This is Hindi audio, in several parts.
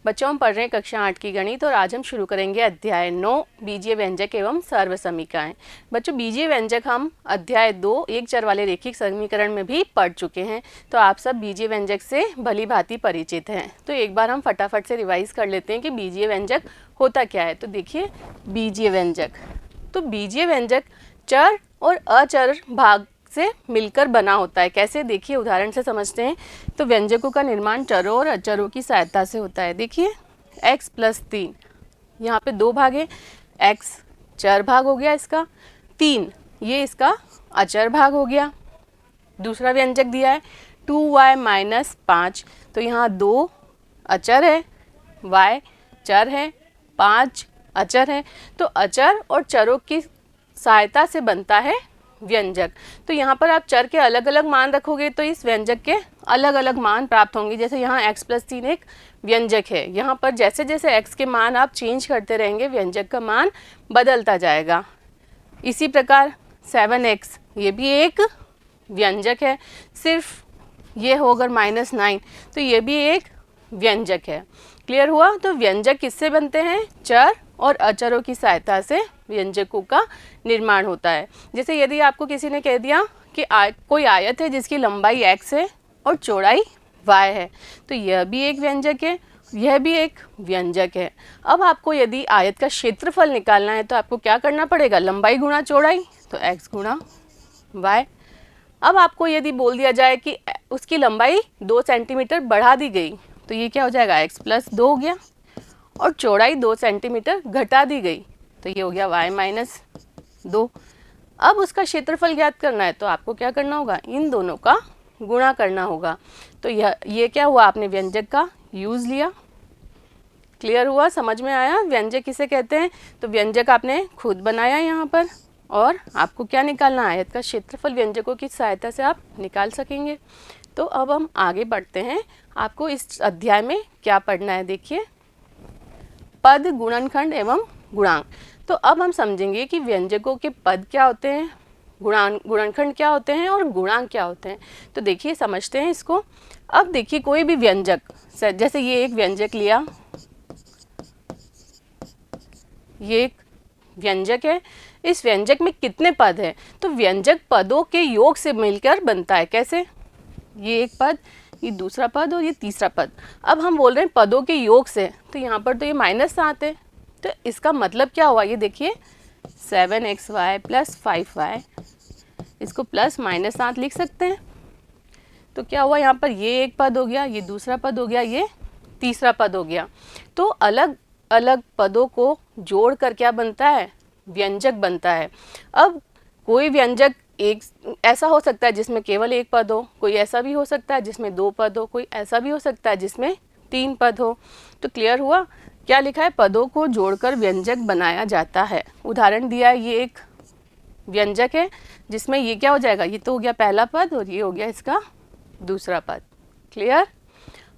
बच्चों हम पढ़ रहे हैं कक्षा 8 की गणित और आज हम शुरू करेंगे अध्याय 9 बीजीय व्यंजक एवं सर्व समीकरण। बच्चों बीजीय व्यंजक हम अध्याय 2 एक चर वाले रैखिक समीकरण में भी पढ़ चुके हैं, तो आप सब बीजीय व्यंजक से भली भांति परिचित हैं। तो एक बार हम फटाफट से रिवाइज कर लेते हैं कि बीजीय व्यंजक होता क्या है। तो देखिए बीजीय व्यंजक, तो बीजीय व्यंजक चर और अचर भाग से मिलकर बना होता है। कैसे, देखिए उदाहरण से समझते हैं। तो व्यंजकों का निर्माण चरों और अचरों की सहायता से होता है। देखिए x + 3, यहाँ पे 2 भाग है, x चर भाग हो गया इसका, 3 ये इसका अचर भाग हो गया। दूसरा व्यंजक दिया है 2y - 5, तो यहाँ 2 अचर है, y चर है, 5 अचर है। तो अचर और चरों की सहायता से बनता है व्यंजक। तो यहाँ पर आप चर के अलग अलग मान रखोगे तो इस व्यंजक के अलग अलग मान प्राप्त होंगे। जैसे यहाँ x + 3 एक व्यंजक है, यहाँ पर जैसे जैसे x के मान आप चेंज करते रहेंगे व्यंजक का मान बदलता जाएगा। इसी प्रकार 7x ये भी एक व्यंजक है, सिर्फ ये हो अगर -9 तो ये भी एक व्यंजक है। क्लियर हुआ। तो व्यंजक किससे बनते हैं? चर और अचरों की सहायता से व्यंजकों का निर्माण होता है। जैसे यदि आपको किसी ने कह दिया कि कोई आयत है जिसकी लंबाई x है और चौड़ाई y है, तो यह भी एक व्यंजक है, यह भी एक व्यंजक है। अब आपको यदि आयत का क्षेत्रफल निकालना है तो आपको क्या करना पड़ेगा? लंबाई गुणा चौड़ाई, तो x गुणा y। अब आपको यदि बोल दिया जाए कि उसकी लंबाई 2 सेंटीमीटर बढ़ा दी गई, तो ये क्या हो जाएगा? x + 2 हो गया, और चौड़ाई 2 सेंटीमीटर घटा दी गई, तो ये हो गया y - 2। अब उसका क्षेत्रफल ज्ञात करना है तो आपको क्या करना होगा? इन दोनों का गुणा करना होगा। तो ये क्या हुआ? आपने व्यंजक का यूज़ लिया। क्लियर हुआ, समझ में आया व्यंजक किसे कहते हैं? तो व्यंजक आपने खुद बनाया यहाँ पर, और आपको क्या निकालना? आयत का क्षेत्रफल व्यंजकों की सहायता से आप निकाल सकेंगे। तो अब हम आगे बढ़ते हैं। आपको इस अध्याय में क्या पढ़ना है? देखिए पद, गुणनखंड एवं गुणांक। तो अब हम समझेंगे कि व्यंजकों के पद क्या होते हैं, गुणनखंड क्या होते हैं और गुणांक क्या होते हैं। तो देखिए समझते हैं इसको। अब देखिए कोई भी व्यंजक, जैसे ये एक व्यंजक लिया, ये एक व्यंजक है, इस व्यंजक में कितने पद हैं? तो व्यंजक पदों के योग से मिलकर बनता है। कैसे? ये एक पद, ये दूसरा पद और ये तीसरा पद। अब हम बोल रहे हैं पदों के योग से, तो यहाँ पर तो ये -7 है, तो इसका मतलब क्या हुआ? ये देखिए 7xy + 5y, इसको +-7 लिख सकते हैं। तो क्या हुआ? यहाँ पर ये एक पद हो गया, ये दूसरा पद हो गया, ये तीसरा पद हो गया। तो अलग अलग पदों को जोड़कर क्या बनता है? व्यंजक बनता है। अब कोई व्यंजक एक ऐसा हो सकता है जिसमें केवल एक पद हो, कोई ऐसा भी हो सकता है जिसमें 2 पद हो, कोई ऐसा भी हो सकता है जिसमें 3 पद हो। तो क्लियर हुआ? क्या लिखा है? पदों को जोड़कर व्यंजक बनाया जाता है। उदाहरण दिया है, ये एक व्यंजक है जिसमें ये क्या हो जाएगा? ये तो हो गया पहला पद और ये हो गया इसका दूसरा पद। क्लियर?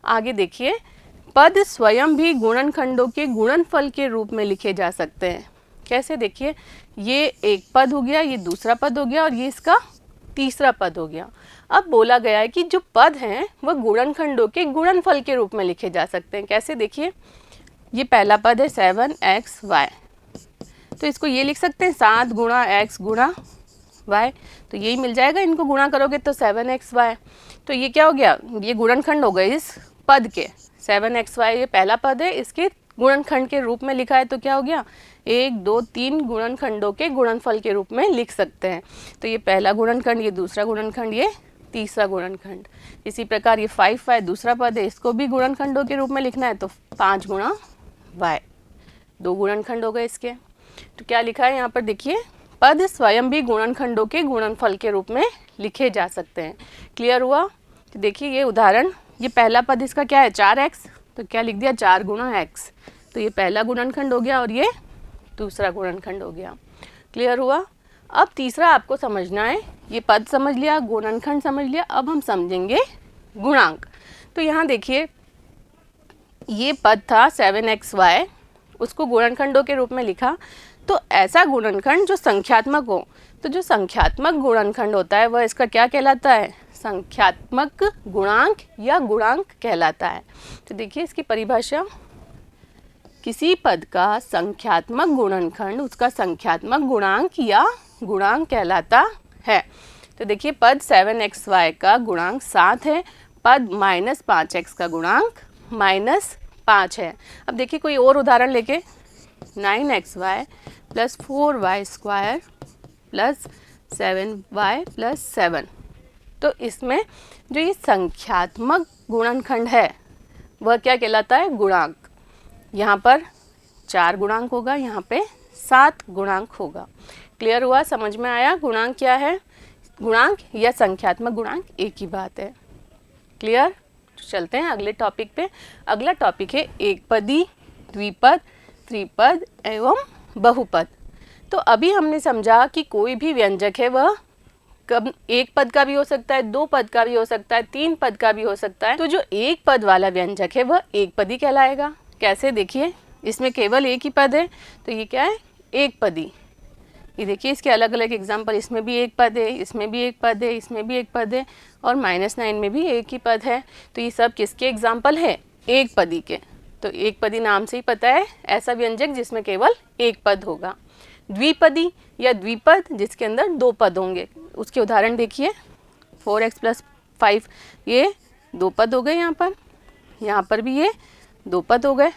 आगे देखिए, पद स्वयं भी गुणनखंडों के गुणनफल के रूप में लिखे जा सकते हैं। कैसे? देखिए ये एक पद हो गया, ये दूसरा पद हो गया और ये इसका तीसरा पद हो गया। अब बोला गया है कि जो पद हैं वह गुणनखंडों के गुणनफल के रूप में लिखे जा सकते हैं। कैसे? देखिए ये पहला पद है 7xy, तो इसको ये लिख सकते हैं 7 गुणा x गुणा y, तो यही मिल जाएगा। इनको गुणा करोगे तो 7xy, तो ये क्या हो गया? ये गुणनखंड हो गए इस पद के। 7xy ये पहला पद है, इसके गुणनखंड के रूप में लिखा है, तो क्या हो गया? 1 2 3 गुणनखंडों के गुणनफल के रूप में लिख सकते हैं। तो ये पहला गुणनखंड, ये दूसरा गुणनखंड, ये तीसरा गुणनखंड। इसी प्रकार ये 5y दूसरा पद है, इसको भी गुणनखंडों के रूप में लिखना है, तो 5 गुणा y, 2 गुणनखंड हो गए इसके। तो क्या लिखा है यहाँ पर? देखिए पद स्वयं भी गुणनखंडों के गुणनफल के रूप में लिखे जा सकते हैं। क्लियर हुआ? तो देखिए ये उदाहरण, ये पहला पद इसका क्या है? 4x, तो क्या लिख दिया? 4 गुणा x, तो ये पहला गुणनखंड हो गया और ये दूसरा गुणनखंड हो गया। क्लियर हुआ? अब तीसरा आपको समझना है, ये पद समझ लिया, गुणनखंड समझ लिया, अब हम समझेंगे गुणांक। तो यहाँ देखिए ये पद था 7xy, उसको गुणनखंडों के रूप में लिखा, तो ऐसा गुणनखंड जो संख्यात्मक हो, तो जो संख्यात्मक गुणनखंड होता है वह इसका क्या कहलाता है? संख्यात्मक गुणांक या गुणांक कहलाता है। तो देखिए इसकी परिभाषा, किसी पद का संख्यात्मक गुणनखंड उसका संख्यात्मक गुणांक या गुणांक कहलाता है। तो देखिए पद 7xy का गुणांक 7 है, पद -5x का गुणांक -5 है। अब देखिए कोई और उदाहरण लेके 9xy + 4y² + 7y + 7। तो इसमें जो ये संख्यात्मक गुणनखंड है वह क्या कहलाता है? गुणांक। यहाँ पर 4 गुणांक होगा, यहाँ पे 7 गुणांक होगा। क्लियर हुआ? समझ में आया गुणांक क्या है? गुणांक या संख्यात्मक गुणांक एक ही बात है। क्लियर? चलते हैं अगले टॉपिक पे। अगला टॉपिक है एकपदी, द्विपद, त्रिपद एवं बहुपद। तो अभी हमने समझा कि कोई भी व्यंजक है वह कब एक पद का भी हो सकता है, 2 पद का भी हो सकता है, 3 पद का भी हो सकता है। तो जो एक पद वाला व्यंजक है वह एक पदी कहलाएगा। कैसे? देखिए इसमें केवल एक ही पद है तो ये क्या है? एक पदी। ये देखिए इसके अलग अलग एग्जाम्पल, इसमें भी एक पद है, इसमें भी एक पद है, इसमें भी एक पद है और -9 में भी एक ही पद है। तो ये सब किसके एग्जाम्पल है? एक पदी के। तो एक पदी नाम से ही पता है ऐसा व्यंजक जिसमें केवल एक पद होगा। द्विपदी या द्विपद जिसके अंदर 2 पद होंगे। उसके उदाहरण देखिए 4x + 5, ये 2 पद हो गए, यहाँ पर भी ये 2 पद हो गए,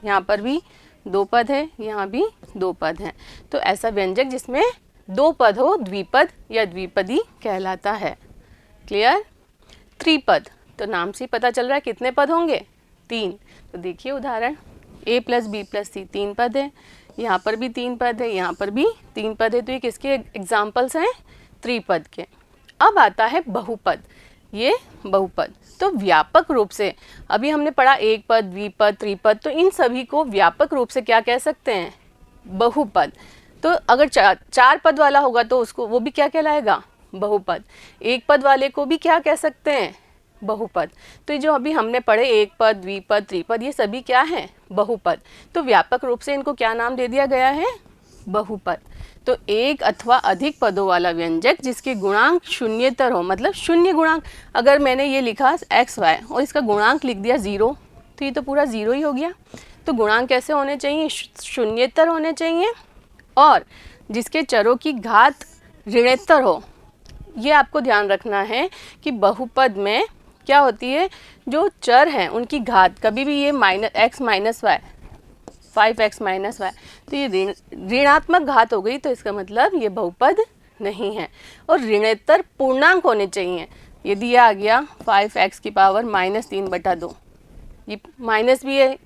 यहाँ पर भी 2 पद है, यहाँ भी 2 पद हैं। तो ऐसा व्यंजक जिसमें 2 पद हो द्विपद या द्विपदी कहलाता है। क्लियर? त्रिपद, तो नाम से ही पता चल रहा है कितने पद होंगे? 3। तो देखिए उदाहरण a + b + c 3 पद है, यहाँ पर भी 3 पद है, यहाँ पर भी 3 पद है। तो ये किसके एग्जाम्पल्स हैं? त्रिपद के। अब आता है बहुपद। ये बहुपद तो व्यापक रूप से अभी हमने पढ़ा एक पद, द्विपद, त्रिपद, तो इन सभी को व्यापक रूप से क्या कह सकते हैं? बहुपद। तो अगर 4 पद वाला होगा तो उसको वो भी क्या कहलाएगा? बहुपद। एक पद वाले को भी क्या कह सकते हैं? बहुपद। तो ये जो अभी हमने पढ़े एक पद, द्विपद, त्रिपद, ये सभी क्या हैं? बहुपद। तो व्यापक रूप से इनको क्या नाम दे दिया गया है? बहुपद। तो एक अथवा अधिक पदों वाला व्यंजक जिसके गुणांक शून्येतर हो, मतलब शून्य गुणांक। अगर मैंने ये लिखा xy और इसका गुणांक लिख दिया 0, तो ये तो पूरा 0 ही हो गया। तो गुणांक कैसे होने चाहिए? शून्येतर होने चाहिए और जिसके चरों की घात ऋणोत्तर हो। ये आपको ध्यान रखना है कि बहुपद में क्या होती है, जो चर हैं उनकी घात कभी भी ये x - y 5x - y, तो ये ऋणात्मक घात हो गई, तो इसका मतलब ये बहुपद नहीं है। और ऋणोत्तर पूर्णांक होने चाहिए। यदि ये आ गया 5x की पावर -3/2, ये माइनस भी है,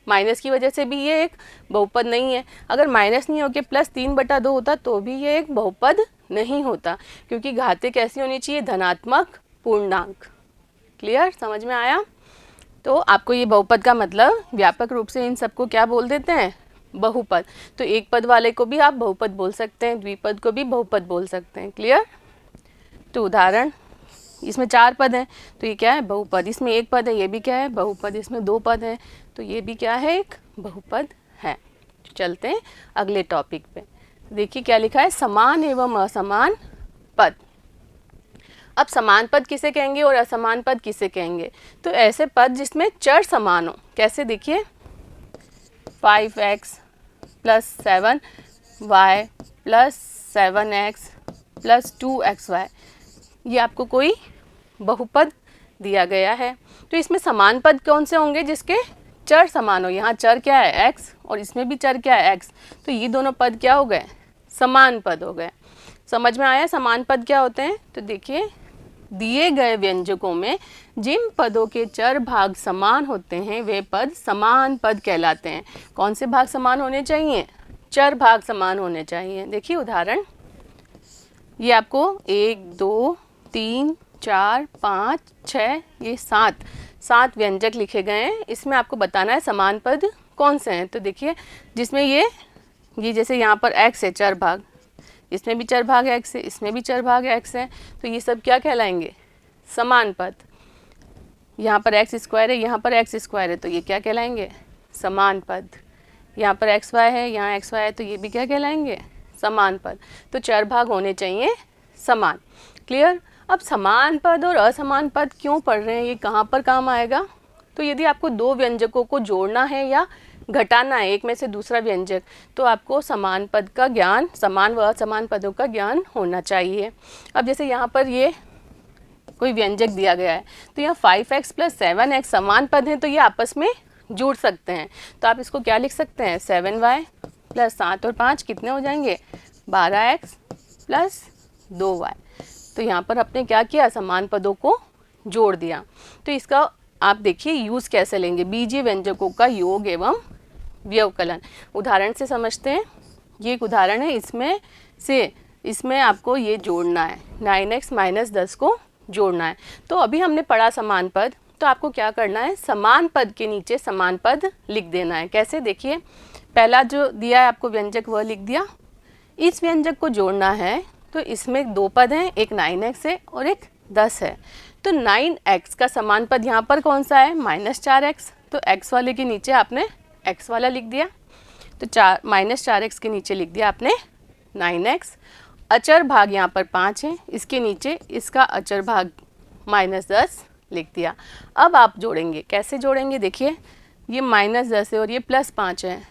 माइनस की वजह से भी ये एक बहुपद नहीं है। अगर माइनस नहीं होके +3/2 होता तो भी ये एक बहुपद नहीं होता, क्योंकि घातें कैसी होनी चाहिए? धनात्मक पूर्णांक। क्लियर? समझ में आया? तो आपको ये बहुपद का मतलब व्यापक रूप से इन सबको क्या बोल देते हैं? बहुपद। तो एक पद वाले को भी आप बहुपद बोल सकते हैं, द्विपद को भी बहुपद बोल सकते हैं। क्लियर? तो उदाहरण, इसमें 4 पद हैं तो ये क्या है? बहुपद। इसमें 1 पद है, ये भी क्या है? बहुपद। इसमें 2 पद हैं तो ये भी क्या है? एक बहुपद है। चलते हैं अगले टॉपिक पे। देखिए क्या लिखा है? समान एवं असमान पद। अब समान पद किसे कहेंगे और असमान पद किसे कहेंगे? तो ऐसे पद जिसमें चर समान हो। कैसे? देखिए 5x + 7y + 7x + 2xy, ये आपको कोई बहुपद दिया गया है। तो इसमें समान पद कौन से होंगे? जिसके चर समान हो। यहाँ चर क्या है? x, और इसमें भी चर क्या है? x। तो ये दोनों पद क्या हो गए? समान पद हो गए। समझ में आया समान पद क्या होते हैं? तो देखिए दिए गए व्यंजकों में जिन पदों के चर भाग समान होते हैं वे पद समान पद कहलाते हैं। कौन से भाग समान होने चाहिए? चर भाग समान होने चाहिए। देखिए उदाहरण, ये आपको 1 2 3 4 5 6 ये 7 व्यंजक लिखे गए हैं। इसमें आपको बताना है समान पद कौन से हैं। तो देखिए जिसमें ये जैसे यहाँ पर x है चर भाग, इसमें भी चर भाग x है, इसमें भी चर भाग x है, तो ये सब क्या कहलाएंगे? समान पद। यहाँ पर x² है, यहाँ पर x² है, तो ये क्या कहलाएंगे? समान पद। यहाँ पर xy है, यहाँ xy है, तो ये भी क्या कहलाएंगे? समान पद। तो चर भाग होने चाहिए समान। क्लियर? अब समान पद और असमान पद क्यों पढ़ रहे हैं, ये कहाँ पर काम आएगा? तो यदि आपको 2 व्यंजकों को जोड़ना है या घटाना है एक में से दूसरा व्यंजक, तो आपको समान पद का ज्ञान, समान व असमान पदों का ज्ञान होना चाहिए। अब जैसे यहाँ पर ये कोई व्यंजक दिया गया है, तो यहाँ 5x + 7x समान पद हैं, तो ये आपस में जुड़ सकते हैं। तो आप इसको क्या लिख सकते हैं, 7y + 7 और 5 कितने हो जाएंगे, 12x + 2y। तो यहाँ पर आपने क्या किया, समान पदों को जोड़ दिया। तो इसका आप देखिए यूज़ कैसे लेंगे, बीजीय व्यंजकों का योग एवं व्यवकलन। उदाहरण से समझते हैं। ये एक उदाहरण है, इसमें आपको ये जोड़ना है, 9x - 10 को जोड़ना है। तो अभी हमने पढ़ा समान पद, तो आपको क्या करना है, समान पद के नीचे समान पद लिख देना है। कैसे, देखिए पहला जो दिया है आपको व्यंजक वह लिख दिया। इस व्यंजक को जोड़ना है तो इसमें दो पद हैं, एक 9x है और एक 10 है। तो 9x का समान पद यहाँ पर कौन सा है, -4x। तो x वाले के नीचे आपने x वाला लिख दिया, तो -4x के नीचे लिख दिया आपने 9x। अचर भाग यहाँ पर 5 है, इसके नीचे इसका अचर भाग -10 लिख दिया। अब आप जोड़ेंगे, कैसे जोड़ेंगे, देखिए ये -10 है और ये +5 है,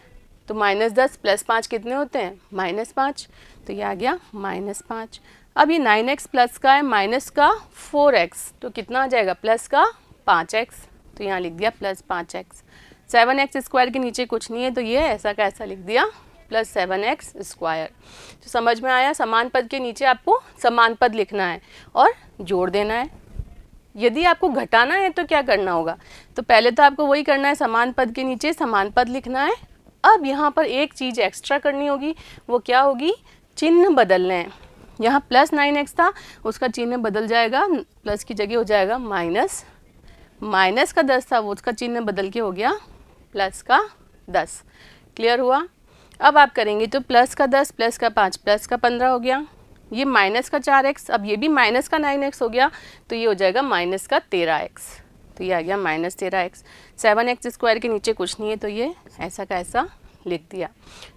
तो -10 + 5 कितने होते हैं, -5। तो ये आ गया -5। अब ये 9x प्लस का है, माइनस का 4x, तो कितना आ जाएगा, प्लस का 5x। तो यहाँ लिख दिया +5x। 7x² के नीचे कुछ नहीं है, तो ये ऐसा का ऐसा लिख दिया +7x²। तो समझ में आया, समान पद के नीचे आपको समान पद लिखना है और जोड़ देना है। यदि आपको घटाना है तो क्या करना होगा, तो पहले तो आपको वही करना है, समान पद के नीचे समान पद लिखना है। अब यहाँ पर एक चीज़ एक्स्ट्रा करनी होगी, वो क्या होगी, चिन्ह बदलने हैं। यहाँ +9x था, उसका चिन्ह बदल जाएगा, प्लस की जगह हो जाएगा माइनस। माइनस का 10 था, वो उसका चिन्ह बदल के हो गया प्लस का 10। क्लियर हुआ। अब आप करेंगे तो प्लस का 10 प्लस का 5 प्लस का 15 हो गया। ये माइनस का 4x, अब ये भी माइनस का 9x हो गया, तो ये हो जाएगा माइनस का 13x। तो ये आ गया -13x। 7x² के नीचे कुछ नहीं है, तो ये ऐसा का ऐसा लिख दिया।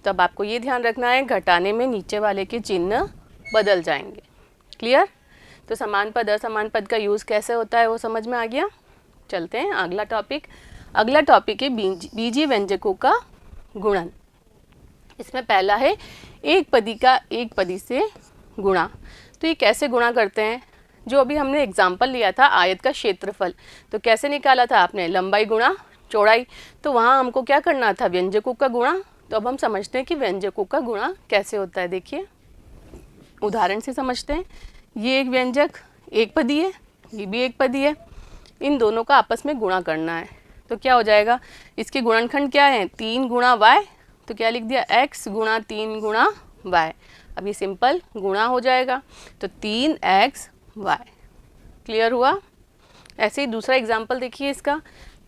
तो अब आपको ये ध्यान रखना है, घटाने में नीचे वाले के चिन्ह बदल जाएंगे। क्लियर। तो समान पद असमान पद का यूज़ कैसे होता है वो समझ में आ गया। चलते हैं अगला टॉपिक। अगला टॉपिक है बीजीय व्यंजकों का गुणन। इसमें पहला है एक पदी का एक पदी से गुणा। तो ये कैसे गुणा करते हैं, जो अभी हमने एग्जाम्पल लिया था आयत का क्षेत्रफल, तो कैसे निकाला था आपने, लंबाई गुणा चौड़ाई। तो वहाँ हमको क्या करना था, व्यंजकों का गुणा। तो अब हम समझते हैं कि व्यंजकों का गुणा कैसे होता है। देखिए उदाहरण से समझते हैं। ये एक व्यंजक एक पदी है, ये भी एक पदी है, इन दोनों का आपस में गुणा करना है। तो क्या हो जाएगा, इसके गुणनखंड क्या है, 3 × y। तो क्या लिख दिया, x × 3 × y। अब ये सिंपल गुणा हो जाएगा, तो 3xy। क्लियर हुआ। ऐसे ही दूसरा एग्जाम्पल देखिए इसका,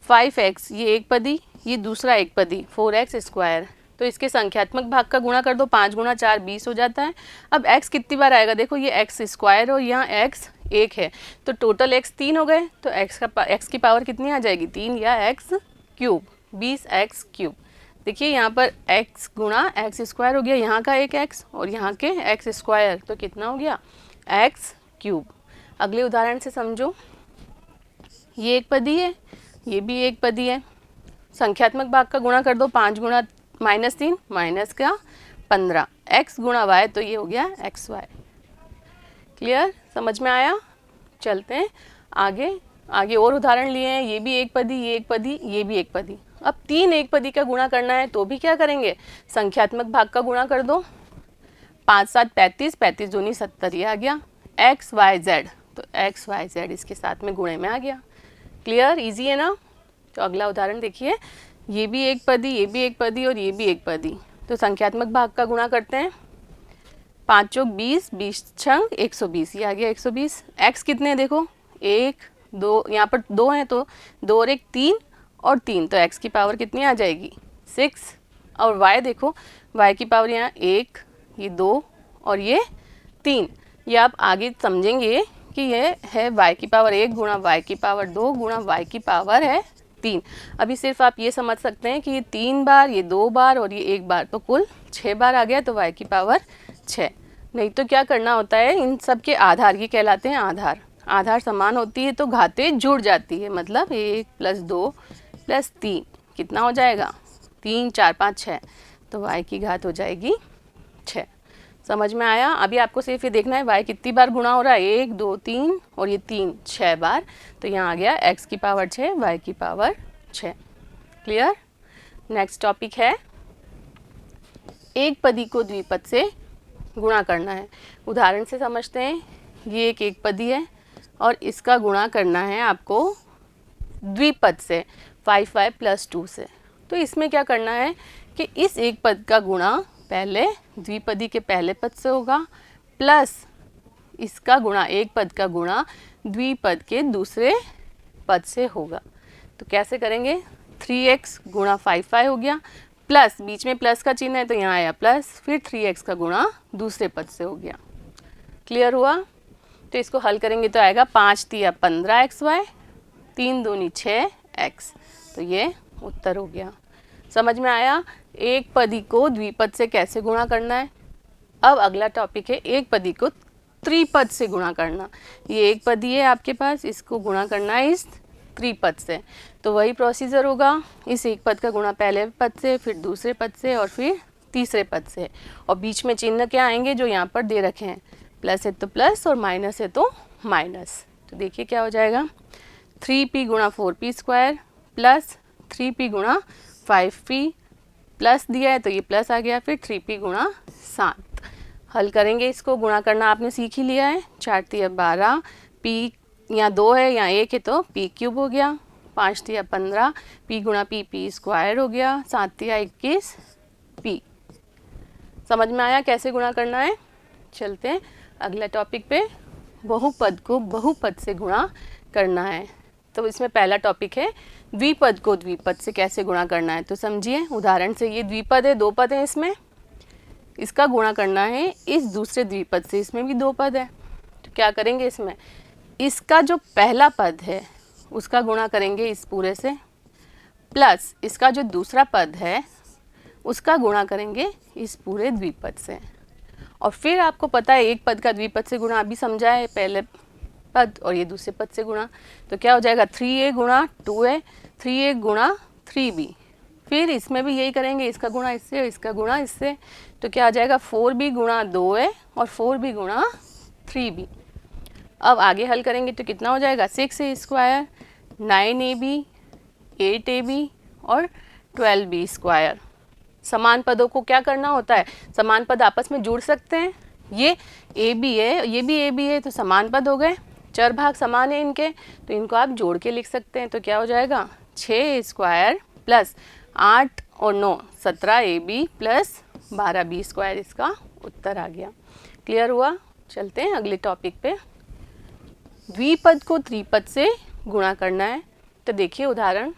5x, ये एक पदी, ये दूसरा एक पदी 4x²। तो इसके संख्यात्मक भाग का गुणा कर दो, 5 × 4 20 हो जाता है। अब x कितनी बार आएगा, देखो ये x² और यहाँ x 1 है, तो टोटल x 3 हो गए, तो x की पावर कितनी आ जाएगी, 3 या x³ 20x³। देखिए यहाँ पर x × x² हो गया, यहाँ का एक x और यहाँ के x², तो कितना हो गया, x³। अगले उदाहरण से समझो। ये एक पदी है, ये भी एक पदी है, संख्यात्मक भाग का गुणा कर दो, 5 × -3 माइनस का 15 x × y, तो ये हो गया xy। क्लियर, समझ में आया। चलते हैं आगे और उदाहरण लिए हैं। ये भी एक पदी, ये एक पदी, ये भी एक पदी। अब 3 एक पदी का गुणा करना है, तो भी क्या करेंगे, संख्यात्मक भाग का गुणा कर दो, 5 7 35, 35 दूनी 70, ये आ गया x y z। तो x y z इसके साथ में गुणे में आ गया। क्लियर, इजी है ना। तो अगला उदाहरण देखिए। ये भी एक पदी, ये भी एक पदी और ये भी एक पदी। तो संख्यात्मक भाग का गुणा करते हैं, 5 चौक 20, 20 छंग 120, ये आ गया 120। x कितने हैं देखो, 1 2, यहाँ पर 2 हैं, तो 2 और 1 3 और 3, तो x की पावर कितनी आ जाएगी, 6। और y देखो, y की पावर यहाँ 1, ये 2 और ये 3। ये आप आगे समझेंगे कि ये है y की पावर 1 × y की पावर 2 × y की पावर है 3। अभी सिर्फ आप ये समझ सकते हैं कि ये 3 बार, ये 2 बार और ये 1 बार, तो कुल 6 बार आ गया, तो y की पावर 6। नहीं तो क्या करना होता है, इन सब के आधार, ये कहलाते हैं आधार। आधार समान होती है तो घातें जुड़ जाती है, मतलब 1 + 2 + 3 कितना हो जाएगा, 3 4 5 6, तो y की घात हो जाएगी 6। समझ में आया? अभी आपको सिर्फ ये देखना है y कितनी बार गुणा हो रहा है, 1 2 3 और ये 3 6 बार, तो यहाँ आ गया x की पावर 6 y की पावर 6। क्लियर? नेक्स्ट टॉपिक है एक पदी को द्विपद से गुणा करना है। उदाहरण से समझते हैं। ये एक पदी है और इसका गुणा करना है आपको द्विपद से 5y + 2 से। तो इसमें क्या करना है कि इस एक पद का गुणा पहले द्विपदी के पहले पद से होगा, प्लस इसका गुणा एक पद का गुणा द्विपद के दूसरे पद से होगा। तो कैसे करेंगे? 3x गुणा 5y हो गया, प्लस बीच में प्लस का चिन्ह है तो यहाँ आया प्लस, फिर 3x का गुणा दूसरे पद से हो गया। क्लियर हुआ? तो इसको हल करेंगे तो आएगा 5 × 15xy, 3 दूनी 6x। तो ये उत्तर हो गया। समझ में आया? एक पदी को द्विपद से कैसे गुणा करना है। अब अगला टॉपिक है एक पदी को त्रिपद से गुणा करना। ये एक पदी है आपके पास, इसको गुणा करना है इस त्रिपद से। तो वही प्रोसीजर होगा, इस एक पद का गुणा पहले पद से, फिर दूसरे पद से और फिर तीसरे पद से। और बीच में चिन्ह क्या आएंगे जो यहाँ पर दे रखे हैं, प्लस है तो प्लस और माइनस है तो माइनस। तो देखिए क्या हो जाएगा, 3p गुणा 4p² प्लस 3p गुणा 5p, प्लस दिया है तो ये प्लस आ गया, फिर 3p गुणा 7। हल करेंगे इसको, गुणा करना आपने सीख ही लिया है। 4 × 12, p यहाँ 2 है यहाँ 1 है तो p³ हो गया, 5 × 15, p गुणा p² हो गया, 7 × 21 p। समझ में आया कैसे गुणा करना है? चलते हैं अगले टॉपिक पे। बहुपद को बहुपद से गुणा करना है। तो इसमें पहला टॉपिक है द्विपद को द्विपद से कैसे गुणा करना है। तो समझिए उदाहरण से, ये द्विपद है, 2 पद है इसमें, इसका गुणा करना है इस दूसरे द्विपद से, इसमें भी 2 पद है। तो क्या करेंगे इसमें, इसका जो पहला पद है उसका गुणा करेंगे इस पूरे से, प्लस इसका जो दूसरा पद है उसका गुणा करेंगे इस पूरे द्विपद से। और फिर आपको पता है एक पद का द्विपद से गुणा अभी समझा है, पहले पद और ये दूसरे पद से गुणा। तो क्या हो जाएगा, 3a गुणा 2a, 3a गुणा 3b। फिर इसमें भी यही करेंगे, इसका गुणा इससे और इसका गुणा इससे। तो क्या आ जाएगा, 4b गुणा 2a और 4b गुणा 3b। अब आगे हल करेंगे तो कितना हो जाएगा, 6a², 9ab, 8ab और 12b²। समान पदों को क्या करना होता है, समान पद आपस में जुड़ सकते हैं। ये ए बी है, ये भी ए बी है, तो समान पद हो गए। चर भाग समान है इनके, तो इनको आप जोड़ के लिख सकते हैं। तो क्या हो जाएगा, 6a² प्लस 8 और 9 17ab प्लस 12b²। इसका उत्तर आ गया। क्लियर हुआ? चलते हैं अगले टॉपिक पे। द्विपद को त्रिपद से गुणा करना है। तो देखिए उदाहरण,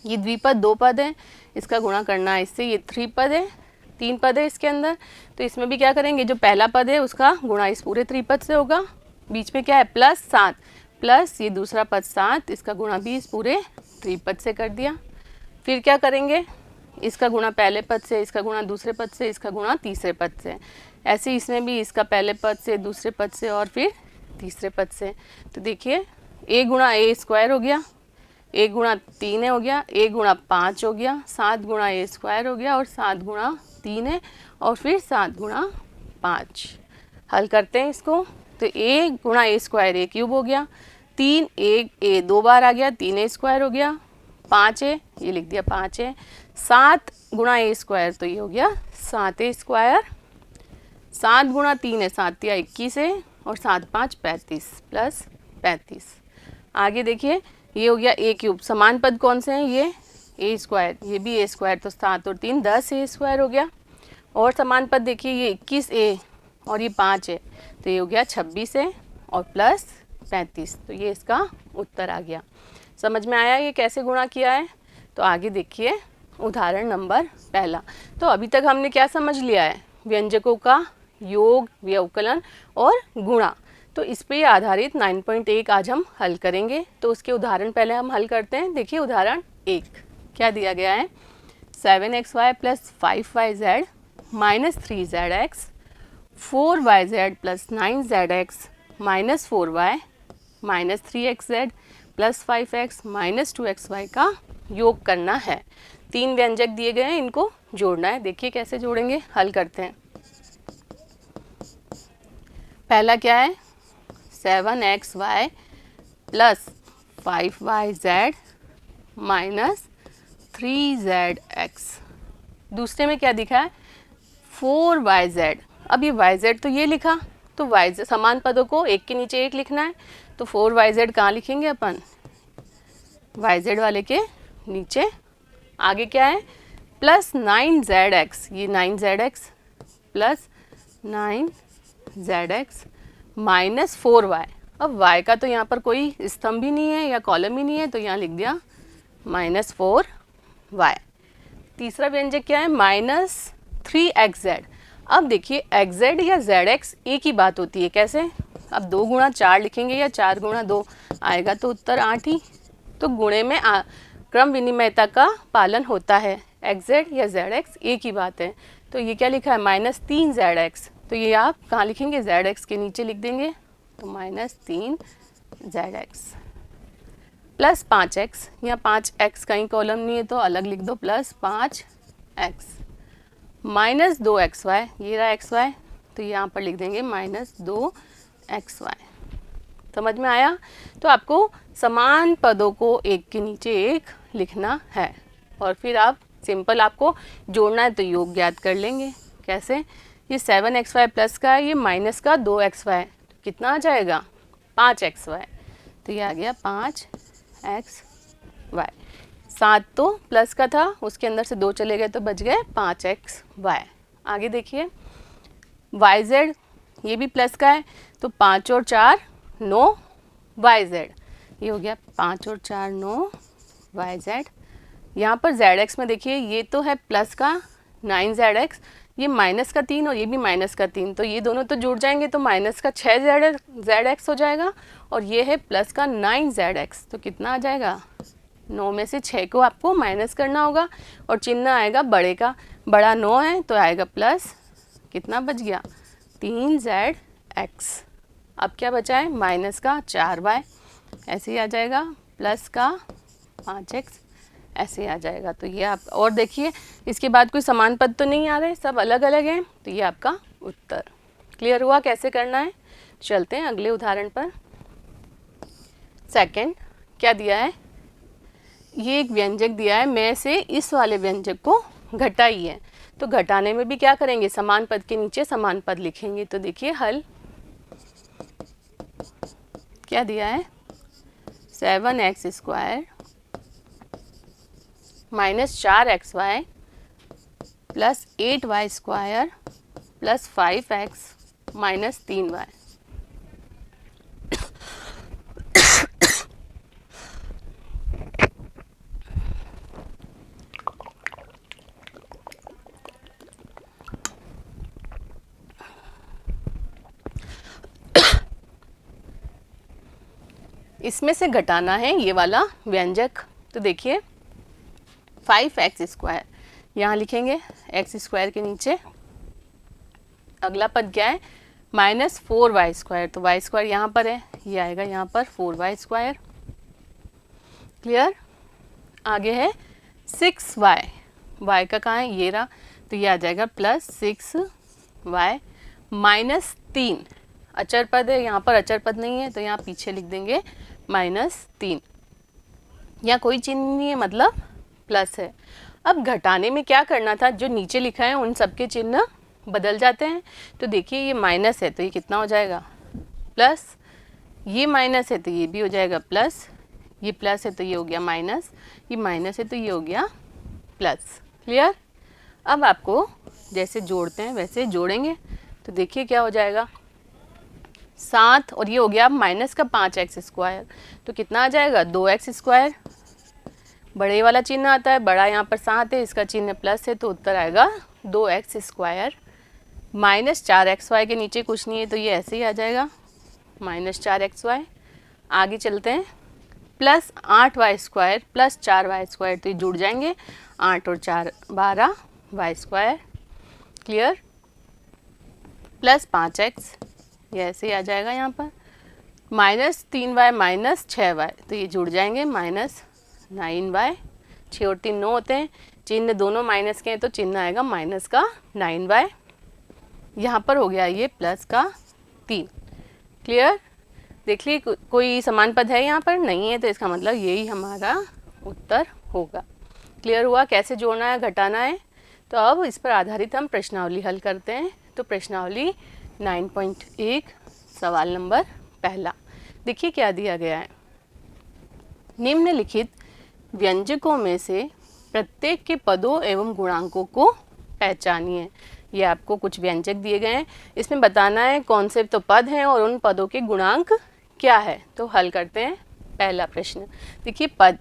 ये द्विपद 2 पद है, इसका गुणा करना है इससे, ये 3 पद है, 3 पद है इसके अंदर। तो इसमें भी क्या करेंगे, जो पहला पद है उसका गुणा इस पूरे त्रिपद से होगा। बीच में क्या है, प्लस 7, प्लस ये दूसरा पद 7, इसका गुणा भी इस पूरे त्रिपद से कर दिया। फिर क्या करेंगे, इसका गुणा पहले पद से, इसका गुणा दूसरे पद से, इसका गुणा तीसरे पद से। ऐसे इसमें भी इसका पहले पद से, दूसरे पद से और फिर तीसरे पद से। तो देखिए a गुणा a² हो गया, a गुणा 3 हो गया, a गुणा 5 हो गया, 7 गुणा a² हो गया और 7 गुणा 3 है और फिर 7 गुणा 5। हल करते हैं इसको। तो a गुणा a² a³ हो गया, 3 a 2 बार आ गया, 3a² हो गया, 5 है ये लिख दिया 5 है, 7 गुणा a² तो ये हो गया 7a², 7 गुणा 3 है 7 या 21 है और 7 5 35 प्लस 35। आगे देखिए ये हो गया a³। समान पद कौन से हैं, ये a², ये भी a², तो 7 और 3 10a² हो गया। और समान पद देखिए ये 21a और ये 5 है, तो ये हो गया 26 है और प्लस 35। तो ये इसका उत्तर आ गया। समझ में आया ये कैसे गुणा किया है? तो आगे देखिए उदाहरण नंबर पहला। तो अभी तक हमने क्या समझ लिया है, व्यंजकों का योग, व्यवकलन और गुणा। तो इस पे आधारित 9.1 आज हम हल करेंगे। तो उसके उदाहरण पहले हम हल करते हैं। देखिए उदाहरण 1 क्या दिया गया है, 7xy plus 5yz minus 3zx, 4yz plus 9zx minus 4y minus 3xz plus 5x minus 2xy का योग करना है। तीन व्यंजक दिए गए हैं, इनको जोड़ना है। देखिए कैसे जोड़ेंगे, हल करते हैं। पहला क्या है, 7xy plus 5yz minus 3zx। दूसरे में क्या दिखा है, 4yz। अब ये yz तो ये लिखा, तो yz समान पदों को एक के नीचे एक लिखना है, तो 4yz कहाँ लिखेंगे अपन, yz वाले के नीचे। आगे क्या है, प्लस 9zx, ये 9zx plus 9zx minus 4y। अब y का तो यहाँ पर कोई स्तंभ ही नहीं है या कॉलम ही नहीं है, तो यहाँ लिख दिया माइनस 4y। तीसरा व्यंजक क्या है, माइनस 3xz। अब देखिए xz या zx एक ही बात होती है, कैसे, अब 2 गुणा 4 लिखेंगे या 4 गुणा 2 आएगा तो उत्तर 8 ही। तो गुणे में क्रम विनिमयता का पालन होता है, xz या zx एक ही बात है। तो ये क्या लिखा है, माइनस 3zx, तो ये आप कहाँ लिखेंगे, zx के नीचे लिख देंगे, तो माइनस 3zx प्लस 5x, यहाँ 5x कहीं कॉलम नहीं है तो अलग लिख दो, प्लस 5x माइनस 2xy, ये रहा xy, तो यहाँ पर लिख देंगे माइनस 2xy। समझ में आया। तो आपको समान पदों को एक के नीचे एक लिखना है, और फिर आप सिंपल आपको जोड़ना है तो योग ज्ञात कर लेंगे। कैसे, ये 7xy प्लस का है, ये माइनस का 2xy, कितना आ जाएगा, 5xy, तो ये आ गया 5xy। 7 तो प्लस का था, उसके अंदर से 2 चले गए तो बच गए 5xy। आगे देखिए, yz ये भी प्लस का है, तो 5 और 4 9yz, ये हो गया 5 और 4 9yz। यहाँ पर zx में देखिए, ये तो है प्लस का 9zx, ये माइनस का 3 और ये भी माइनस का 3, तो ये दोनों तो जुड़ जाएंगे तो माइनस का 6zx हो जाएगा, और ये है प्लस का 9zx, तो कितना आ जाएगा, 9 में से 6 को आपको माइनस करना होगा, और चिन्ह आएगा बड़े का, बड़ा 9 है तो आएगा प्लस, कितना बच गया, 3zx। अब क्या बचा है, माइनस का 4y, ऐसे ही आ जाएगा, प्लस का 5x, ऐसे आ जाएगा। तो ये आप, और देखिए इसके बाद कोई समान पद तो नहीं आ रहे, सब अलग अलग हैं, तो ये आपका उत्तर। क्लियर हुआ कैसे करना है। चलते हैं अगले उदाहरण पर। सेकंड क्या दिया है, ये एक व्यंजक दिया है, मैं से इस वाले व्यंजक को घटाइए। तो घटाने में भी क्या करेंगे, समान पद के नीचे समान पद लिखेंगे। तो देखिए हल क्या दिया है, 7x² minus 4xy plus 8y² plus 5x minus 3y। इसमें से घटाना है ये वाला व्यंजक। तो देखिए 5x², यहाँ लिखेंगे x² के नीचे। अगला पद क्या है, माइनस 4y², तो y² यहाँ पर है, ये आएगा यहाँ पर 4y²। क्लियर। आगे है 6y, y का कहाँ है, ये रहा, तो ये आ जाएगा प्लस 6y माइनस 3, अचर पद है, यहाँ पर अचर पद नहीं है तो यहाँ पीछे लिख देंगे माइनस 3। यहाँ कोई चिन्ह नहीं है, मतलब प्लस है। अब घटाने में क्या करना था, जो नीचे लिखा है उन सब के चिन्ह बदल जाते हैं। तो देखिए ये माइनस है तो ये कितना हो जाएगा, प्लस, ये माइनस है तो ये भी हो जाएगा प्लस, ये प्लस है तो ये हो गया माइनस, ये माइनस है तो ये हो गया प्लस। क्लियर। अब आपको जैसे जोड़ते हैं वैसे जोड़ेंगे। तो देखिए क्या हो जाएगा, 7 और ये हो गया माइनस का 5x², तो कितना आ जाएगा, 2x²। बड़े वाला चिन्ह आता है, बड़ा यहाँ पर 7 है, इसका चिन्ह प्लस है, तो उत्तर आएगा 2x² माइनस 4xy के नीचे कुछ नहीं है तो ये ऐसे ही आ जाएगा माइनस 4xy। आगे चलते हैं, प्लस 8y² प्लस 4y², तो ये जुड़ जाएंगे, 8 और 4 12y²। क्लियर। प्लस 5x, ये ऐसे ही आ जाएगा यहाँ पर, माइनस 3y माइनस 6y, तो ये जुड़ जाएंगे माइनस 9y। 6 और 3 9 होते हैं, चिन्ह दोनों माइनस के हैं तो चिन्ह आएगा माइनस का 9y। यहाँ पर हो गया ये प्लस का 3। क्लियर? देख ली कोई समान पद है यहाँ पर नहीं है, तो इसका मतलब यही हमारा उत्तर होगा। क्लियर हुआ कैसे जोड़ना है घटाना है? तो अब इस पर आधारित हम प्रश्नावली हल करते हैं। तो प्रश्नावली 9.1 सवाल नंबर पहला, देखिए क्या दिया गया है। निम्नलिखित व्यंजकों में से प्रत्येक के पदों एवं गुणांकों को पहचानिए। ये आपको कुछ व्यंजक दिए गए हैं, इसमें बताना है कौन से तो पद हैं और उन पदों के गुणांक क्या है। तो हल करते हैं पहला प्रश्न। देखिए पद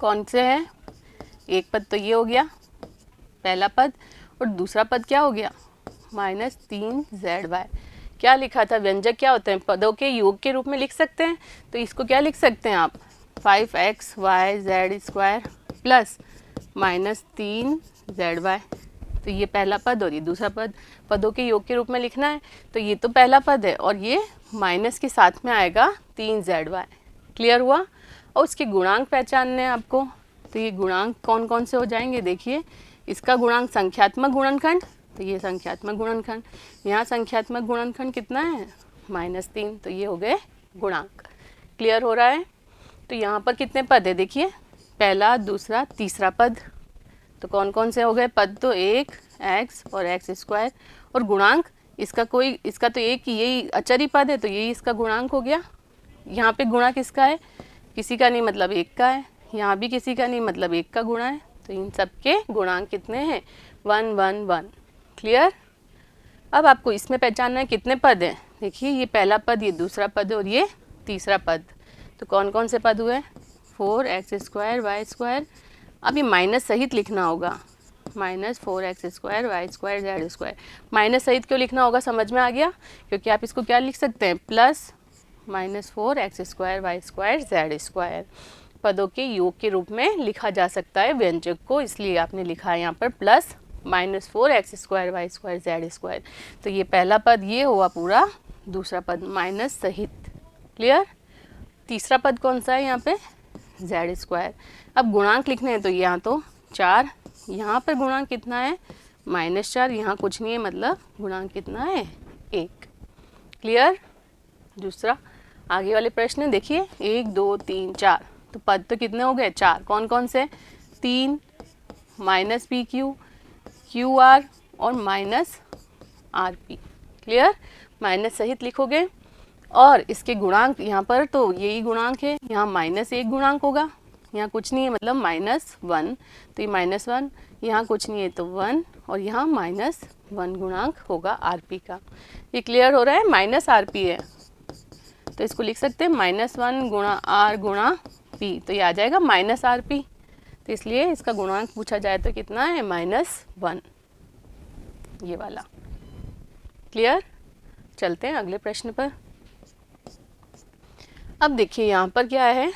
कौन से हैं? एक पद तो ये हो गया पहला पद, और दूसरा पद क्या हो गया -3zy। क्या लिखा था? व्यंजक क्या होते हैं? पदों के योग के रूप में लिख सकते हैं। तो इसको क्या लिख सकते हैं आप? 5xyz² plus -3zy। तो ये पहला पद और ये दूसरा पद, पदों के योग के रूप में लिखना है। तो ये तो पहला पद है और ये माइनस के साथ में आएगा 3zy। क्लियर हुआ? और उसके गुणांक पहचानने हैं आपको। तो ये गुणांक कौन कौन से हो जाएंगे? देखिए इसका गुणांक संख्यात्मक गुणनखंड, तो ये संख्यात्मक गुणनखंड, यहाँ संख्यात्मक गुणनखंड कितना है -3, तो ये हो गए गुणांक। क्लियर हो रहा है? तो यहाँ पर कितने पद है? देखिए पहला दूसरा तीसरा पद, तो कौन कौन से हो गए पद? तो एक x और x², और गुणांक इसका तो एक ही यही अचर ही पद है, तो यही इसका गुणांक हो गया। यहाँ पे गुणा किसका है? किसी का नहीं, मतलब एक का है। यहाँ भी किसी का नहीं, मतलब एक का गुणा है। तो इन सब के गुणांक कितने हैं? 1 1 1। क्लियर? अब आपको इसमें पहचानना है कितने पद हैं। देखिए ये पहला पद, ये दूसरा पद और ये तीसरा पद। तो कौन कौन से पद हुए? 4x² y²। अब ये माइनस सहित लिखना होगा, -4x² y² z²। माइनस सहित क्यों लिखना होगा समझ में आ गया? क्योंकि आप इसको क्या लिख सकते हैं? Plus -4x² y² z²। पदों के योग के रूप में लिखा जा सकता है व्यंजक को, इसलिए आपने लिखा है यहाँ पर प्लस -4x² y² z²। तो ये पहला पद ये हुआ पूरा, दूसरा पद माइनस सहित। क्लियर? तीसरा पद कौन सा है यहाँ पे? z²। अब गुणांक लिखने हैं तो यहाँ तो 4, यहाँ पर गुणांक कितना है? -4, यहाँ कुछ नहीं है, मतलब गुणांक कितना है? 1। क्लियर? दूसरा आगे वाले प्रश्न देखिए 1 2 3 4, तो पद तो कितने हो गए? 4। कौन कौन से? 3 -pq QR और -rp। क्लियर? माइनस सहित लिखोगे। और इसके गुणांक यहाँ पर तो यही गुणांक है, यहाँ -1 गुणांक होगा, यहाँ कुछ नहीं है, मतलब -1, तो ये -1, यहाँ कुछ नहीं है तो 1, और यहाँ -1 गुणांक होगा rp का। ये क्लियर हो रहा है? -rp है तो इसको लिख सकते हैं -1 गुणा r गुणा p, तो ये आ जाएगा -rp। तो इसलिए इसका गुणांक पूछा जाए तो कितना है? -1, ये वाला। क्लियर? चलते हैं अगले प्रश्न पर। अब देखिए यहाँ पर क्या है?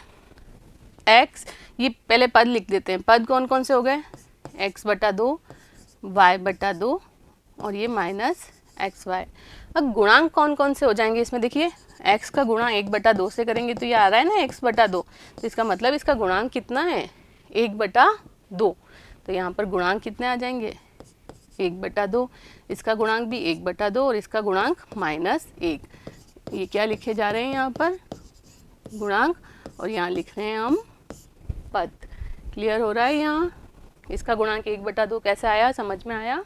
x, ये पहले पद लिख देते हैं। पद कौन कौन से हो गए? x/2 y/2 और ये -xy। अब गुणांक कौन कौन से हो जाएंगे इसमें? देखिए x का गुणा 1/2 से करेंगे तो ये आ रहा है ना x/2, तो इसका मतलब इसका गुणांक कितना है? 1/2। तो यहाँ पर गुणांक कितने आ जाएंगे? 1/2। इसका गुणांक भी 1/2 और इसका गुणांक -1। ये क्या लिखे जा रहे हैं यहाँ पर? गुणांक, और यहाँ लिख रहे हैं हम पद। क्लियर हो रहा है? यहाँ इसका गुणांक 1/2 कैसे आया, समझ में आया?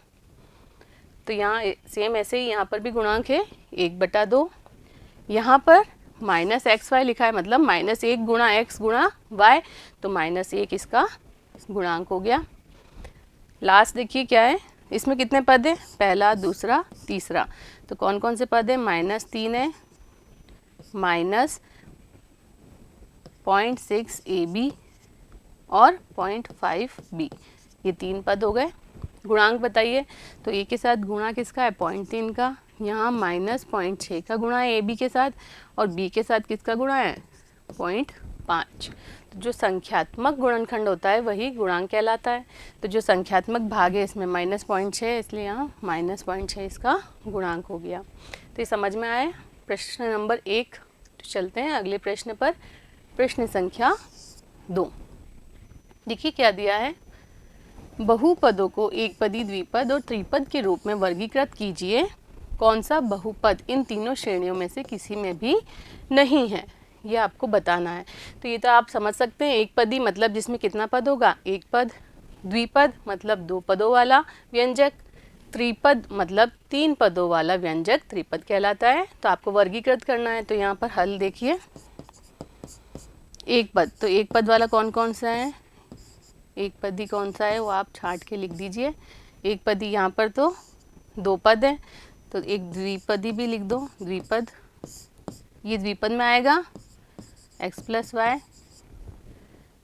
तो यहाँ सेम ऐसे ही यहाँ पर भी गुणांक है 1/2। यहाँ पर -xy लिखा है, मतलब -1 गुणा x गुणा y, तो -1 इसका गुणांक हो गया। लास्ट देखिए क्या है, इसमें कितने पद है? पहला दूसरा तीसरा, तो कौन कौन से पद है? -3 है, -0.6 AB और 0.5B, ये 3 पद हो गए। गुणांक बताइए। तो ए के साथ गुणा किसका है? 0.3 का। यहाँ -0.6 का गुणा है AB के साथ, और B के साथ किसका गुणा है? 0.5। तो जो संख्यात्मक गुणनखंड होता है वही गुणांक कहलाता है। तो जो संख्यात्मक भाग है इसमें -0.6, इसलिए यहाँ -0.6 इसका गुणांक हो गया। तो ये समझ में आए प्रश्न नंबर 1। तो चलते हैं अगले प्रश्न पर, प्रश्न संख्या 2। देखिए क्या दिया है, बहुपदों को एकपदी, द्विपद और त्रिपद के रूप में वर्गीकृत कीजिए। कौन सा बहुपद इन तीनों श्रेणियों में से किसी में भी नहीं है, ये आपको बताना है। तो ये तो आप समझ सकते हैं, एक पदी मतलब जिसमें कितना पद होगा, एक पद। द्विपद मतलब दो पदों वाला व्यंजक। त्रिपद मतलब तीन पदों वाला व्यंजक त्रिपद कहलाता है। तो आपको वर्गीकृत करना है। तो यहाँ पर हल देखिए, एक पद, तो एक पद वाला कौन कौन सा है, एक पदी कौन सा है वो आप छाट के लिख दीजिए। एक पदी यहाँ पर तो दो पद है, तो एक द्विपदी भी लिख दो, द्विपद। ये द्विपद में आएगा x प्लस वाई।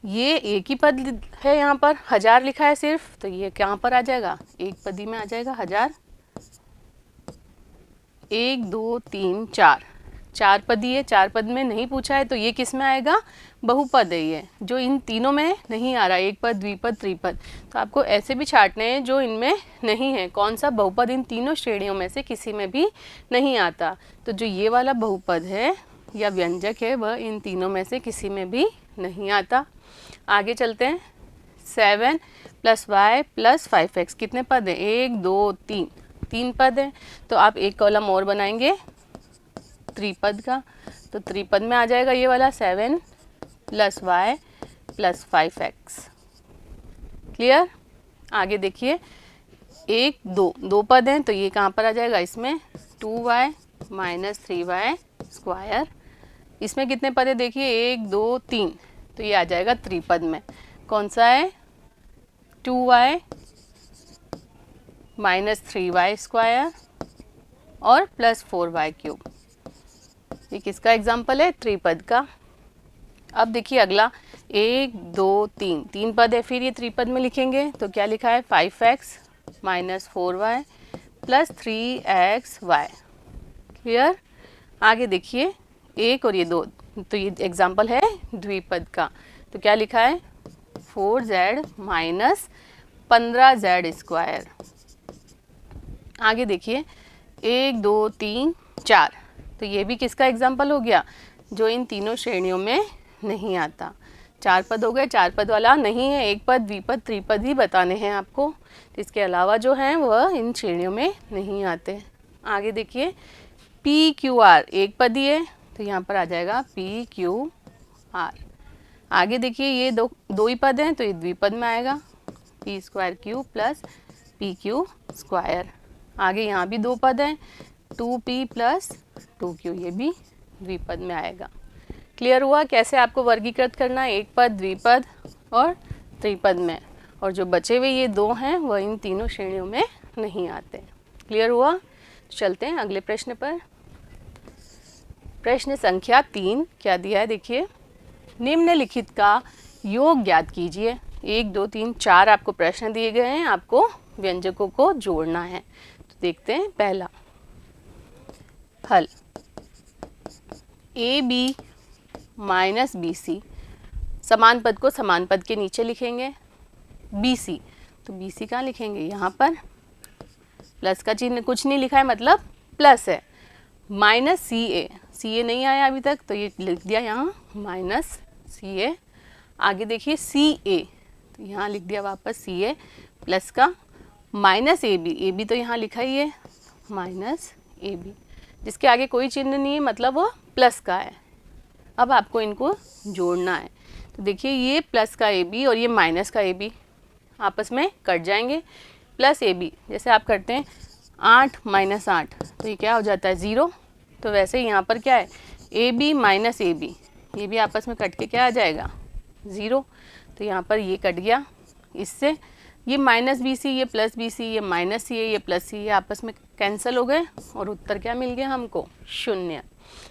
ये एक ही पद है, यहाँ पर 1000 लिखा है सिर्फ, तो ये कहाँ पर आ जाएगा, एक पदी में आ जाएगा 1000। 1 2 3 4, चार पदी है, चार पद में नहीं पूछा है, तो ये किस में आएगा, बहुपद है ये, जो इन तीनों में नहीं आ रहा, एक पद, द्विपद, त्रिपद। तो आपको ऐसे भी छाटने हैं जो इनमें नहीं है। कौन सा बहुपद इन तीनों श्रेणियों में से किसी में भी नहीं आता। तो जो ये वाला बहुपद है या व्यंजक है वह इन तीनों में से किसी में भी नहीं आता। आगे चलते हैं। 7 + y + 5x कितने पद हैं, 1 2 3, तीन पद हैं। तो आप एक कॉलम और बनाएंगे त्रिपद का, तो त्रिपद में आ जाएगा ये वाला 7 + y + 5x। क्लियर। आगे देखिए, 1 2, दो पद हैं, तो ये कहाँ पर आ जाएगा, इसमें 2y - 3y²। इसमें कितने पद है देखिए, 1 2 3, तो ये आ जाएगा त्रिपद में। कौन सा है, 2y - 3y² और +4y³। ये किसका एग्जाम्पल है, त्रिपद का। अब देखिए अगला, 1 2 3, तीन पद है, फिर ये त्रिपद में लिखेंगे तो क्या लिखा है, 5x - 4y + 3xy। क्लियर। आगे देखिए, एक और ये दो, तो ये एग्जाम्पल है द्विपद का। तो क्या लिखा है, 4z - 15z²। आगे देखिए, 1 2 3 4, तो ये भी किसका एग्जाम्पल हो गया, जो इन तीनों श्रेणियों में नहीं आता। चार पद हो गए, चार पद वाला नहीं है, एक पद, द्विपद, त्रिपद ही बताने हैं आपको। तो इसके अलावा जो हैं वह इन श्रेणियों में नहीं आते। आगे देखिए, PQR एक पदी है, तो यहाँ पर आ जाएगा PQR। आगे देखिए, ये दो ही पद हैं, तो ये द्विपद में आएगा, P² + PQ²। आगे यहाँ भी दो पद हैं, 2P + 2Q, ये भी द्विपद में आएगा। क्लियर हुआ कैसे आपको वर्गीकृत करना है, एक पद, द्विपद और त्रिपद में। और जो बचे हुए ये दो हैं वह इन तीनों श्रेणियों में नहीं आते। क्लियर हुआ। चलते हैं अगले प्रश्न पर। प्रश्न संख्या 3 क्या दिया है देखिए, निम्नलिखित का योग ज्ञात कीजिए। 1 2 3 4 आपको प्रश्न दिए गए हैं, आपको व्यंजकों को जोड़ना है। तो देखते हैं पहला हल, AB - BC, समान पद को समान पद के नीचे लिखेंगे। BC, तो BC कहाँ लिखेंगे, यहाँ पर प्लस का चिन्ह, कुछ नहीं लिखा है मतलब प्लस है। -CA नहीं आया अभी तक, तो ये लिख दिया यहाँ -CA। आगे देखिए CA, तो यहाँ लिख दिया वापस CA, प्लस का -AB तो यहाँ लिखा ही है -AB, जिसके आगे कोई चिन्ह नहीं है मतलब वो प्लस का है। अब आपको इनको जोड़ना है। तो देखिए, ये प्लस का AB और ये माइनस का AB आपस में कट जाएंगे। प्लस AB जैसे आप करते हैं 8 - 8, तो ये क्या हो जाता है 0। तो वैसे ही यहाँ पर क्या है, AB - AB, ये भी आपस में कट के क्या आ जाएगा 0। तो यहाँ पर ये कट गया, इससे ये -BC, ये +BC, ये -CA, ये +CA, ये आपस में कैंसिल हो गए और उत्तर क्या मिल गया हमको, 0।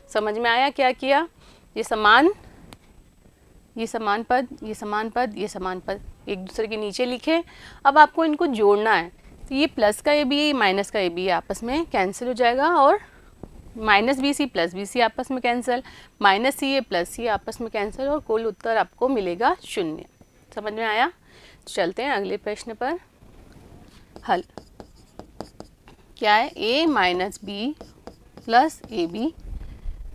समझ में आया क्या किया, ये समान पद, ये समान पद, ये समान पद एक दूसरे के नीचे लिखे। अब आपको इनको जोड़ना है। तो ये प्लस का AB है, ये माइनस का AB है, आपस में कैंसिल हो जाएगा और -BC +BC आपस में कैंसिल, -CA +CA आपस में कैंसिल, और कुल उत्तर आपको मिलेगा 0। समझ में आया। चलते हैं अगले प्रश्न पर। हल क्या है, A - B + AB,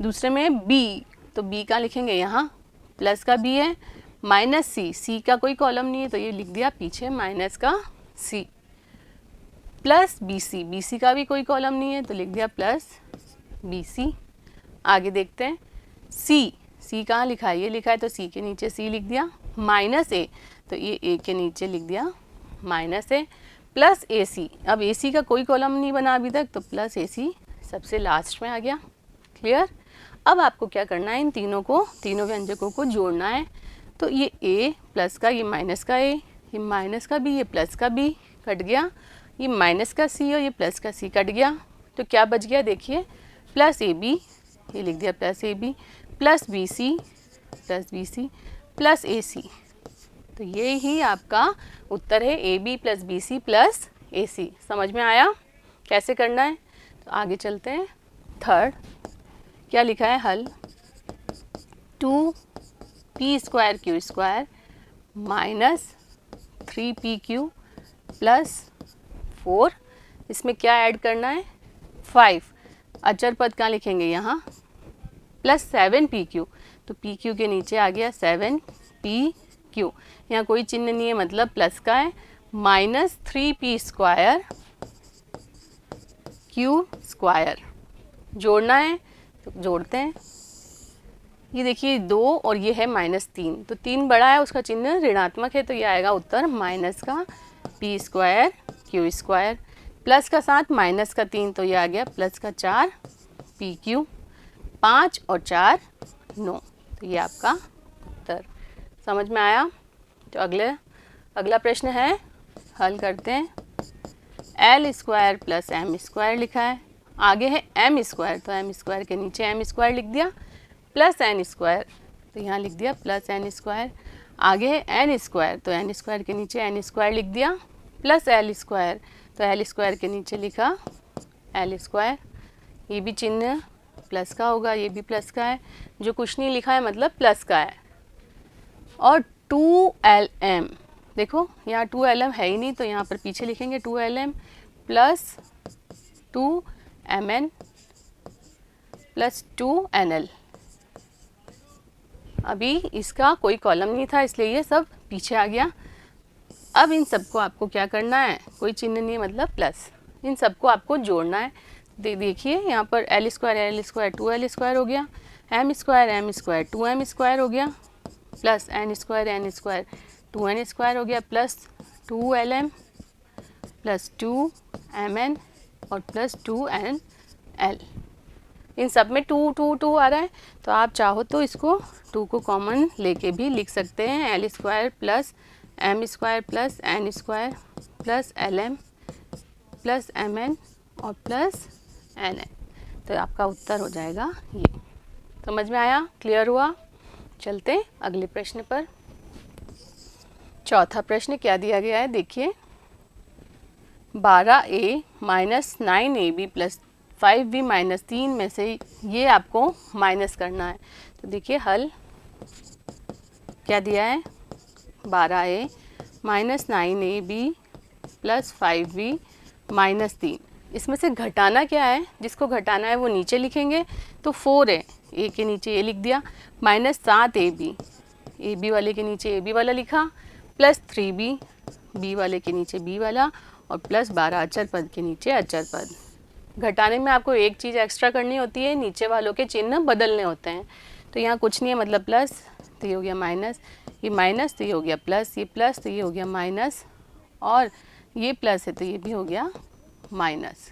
दूसरे में B, तो B का लिखेंगे यहाँ, प्लस का B है, माइनस सी, सी का कोई कॉलम नहीं है तो ये लिख दिया पीछे माइनस का C, plus B C, B C का भी कोई कॉलम नहीं है तो लिख दिया प्लस बी सी। आगे देखते हैं सी, सी कहाँ लिखा है, ये लिखा है तो सी के नीचे सी लिख दिया, माइनस ए तो ये ए के नीचे लिख दिया माइनस ए, प्लस ए सी, अब ए सी का कोई कॉलम नहीं बना अभी तक तो प्लस ए सी सबसे लास्ट में आ गया। क्लियर। अब आपको क्या करना है, इन तीनों को, तीनों व्यंजकों को जोड़ना है। तो ये ए प्लस का, ये माइनस का ए, ये माइनस का बी, ये प्लस का बी कट गया, ये माइनस का सी और ये प्लस का सी कट गया, तो क्या बच गया देखिए, प्लस ए बी, ये लिख दिया plus A B, plus B C plus A C. तो ये ही आपका उत्तर है, A B plus B C plus A C. समझ में आया कैसे करना है? तो आगे चलते हैं। थर्ड क्या लिखा है, हल 2p² q² minus 3pq plus 4, इसमें क्या ऐड करना है 5, अचर पद कहाँ लिखेंगे यहाँ, प्लस 7pq, तो pq के नीचे आ गया 7pq, यहाँ कोई चिन्ह नहीं है मतलब प्लस का है, माइनस 3p² q² जोड़ना है तो जोड़ते हैं। ये देखिए 2 और ये है -3, तो 3 बड़ा है उसका चिन्ह ऋणात्मक है तो ये आएगा उत्तर माइनस का p² q² प्लस का 7 माइनस का 3 तो ये आ गया प्लस का 4 pq, 5 और 4 9, तो ये आपका उत्तर। समझ में आया? तो अगला प्रश्न है, हल करते हैं। l² प्लस m² लिखा है, आगे है m², तो m² के नीचे m² लिख दिया, प्लस n² तो यहाँ लिख दिया प्लस n², आगे है n², तो n² के नीचे n² लिख दिया, प्लस l², तो l² के नीचे लिखा l², ये भी चिन्ह प्लस का होगा, ये भी प्लस का है, जो कुछ नहीं लिखा है मतलब प्लस का है। और 2lm, देखो यहाँ 2lm है ही नहीं तो यहाँ पर पीछे लिखेंगे 2lm plus 2mn plus 2nl। अभी इसका कोई कॉलम नहीं था इसलिए ये सब पीछे आ गया। अब इन सबको आपको क्या करना है, कोई चिन्ह नहीं मतलब प्लस, इन सबको आपको जोड़ना है। देखिए यहाँ पर l² 2l² हो गया, m² 2m² हो गया, प्लस n² 2n² हो गया, प्लस 2lm प्लस 2mn और प्लस 2nl। इन सब में 2 आ रहा है तो आप चाहो तो इसको 2 को कॉमन लेके भी लिख सकते हैं, l² plus m² plus n² plus lm plus mn और प्लस nn, तो आपका उत्तर हो जाएगा ये। समझ में आया? क्लियर हुआ? चलते अगले प्रश्न पर। चौथा प्रश्न क्या दिया गया है देखिए, 12a minus 9ab plus 5b minus 3 में से ये आपको माइनस करना है। तो देखिए हल क्या दिया है, 12a minus 9ab plus 5b minus 3, इसमें से घटाना क्या है, जिसको घटाना है वो नीचे लिखेंगे, तो 4 है, ए के नीचे ए लिख दिया, माइनस 7ab, ए बी वाले के नीचे ए बी वाला लिखा, प्लस 3b, बी वाले के नीचे बी वाला, और प्लस 12 अचर पद के नीचे अचर पद। घटाने में आपको एक चीज़ एक्स्ट्रा करनी होती है, नीचे वालों के चिन्ह बदलने होते हैं। तो यहाँ कुछ नहीं है मतलब प्लस, तो ये हो गया माइनस, ये माइनस तो ये हो गया प्लस, ये प्लस तो ये हो गया माइनस, और ये प्लस है तो ये भी हो गया माइनस।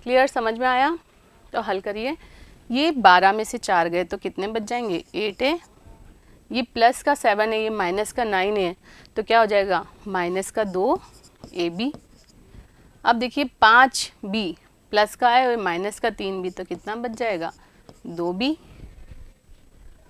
क्लियर? समझ में आया? तो हल करिए। ये 12 में से 4 गए तो कितने बच जाएंगे, 8 है, ये प्लस का 7 है, ये माइनस का 9 है, तो क्या हो जाएगा माइनस का 2ab। अब देखिए 5b प्लस का है और माइनस का 3b, तो कितना बच जाएगा 2b।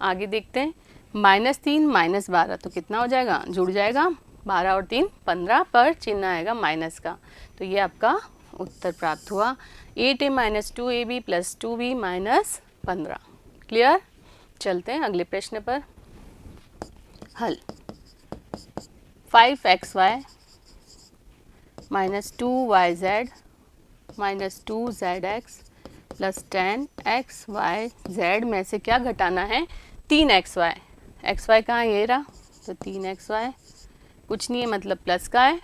आगे देखते हैं, -3 माइनस 12 तो कितना हो जाएगा, जुड़ जाएगा, 12 और 3 15 पर चिन्ह आएगा माइनस का, तो ये आपका उत्तर प्राप्त हुआ, 8a minus 2ab plus 2b minus 15। Clear? चलते हैं अगले प्रश्न पर। हल 5xy minus 2yz minus 2zx plus 10xyz में से क्या घटाना है, 3xy, एक्स वाई कहाँ है, ये रहा, तो 3xy कुछ नहीं है मतलब प्लस का है,